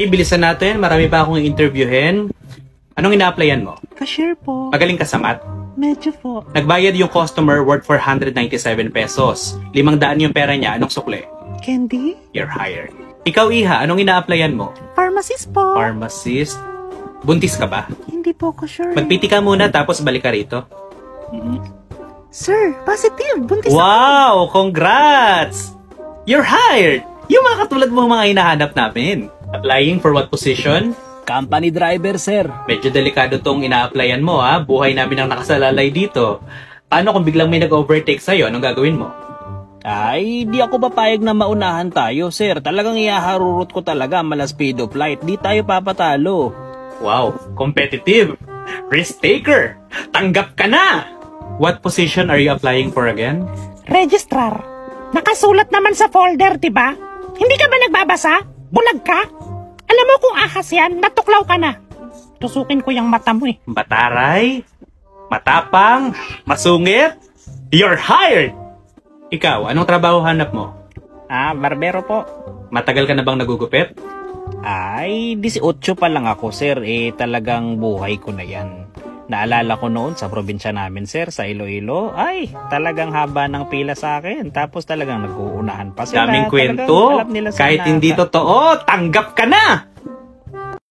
Bilisan natin, marami pa akong interviewin. Anong ina-applyan mo? Cashier po. Magaling ka sa math? Medyo po. Nagbayad yung customer worth 497 pesos. 500 yung pera niya. Anong sukle? Candy? You're hired. Ikaw, Iha, anong ina-applyan mo? Pharmacist po. Pharmacist? Buntis ka ba? Hindi po ko sure. Magpiti ka muna tapos balik ka rito. Sir, positive. Buntis ako. Wow! Congrats! You're hired! Yung mga katulad mo mga hinahanap namin. Applying for what position? Company driver, sir. Medyo delikado tong ina-applyan mo, ha? Buhay namin ang nakasalalay dito. Paano kung biglang may nag-overtake sa'yo? Anong gagawin mo? Ay, di ako papayag na maunahan tayo, sir. Talagang ihaharurot ko talaga malas speed of light. Di tayo papatalo. Wow, competitive. Risk taker. Tanggap ka na! What position are you applying for again? Registrar. Nakasulat naman sa folder, diba? Hindi ka ba nagbabasa? Bulag ka? Alam mo kung ahas yan, natuklaw ka na. Tusukin ko yung mata mo eh. Mataray? Matapang? Masungit? You're hired! Ikaw, anong trabaho hanap mo? Barbero po. Matagal ka na bang nagugupit? Ay, 18 pa lang ako, sir. Talagang buhay ko na yan. Naalala ko noon sa probinsya namin, sir, sa Iloilo. Ay, talagang haba ng pila sa akin. Tapos talagang nag-uunahan pa sila. Daming kwento. Kahit hindi totoo, tanggap ka na!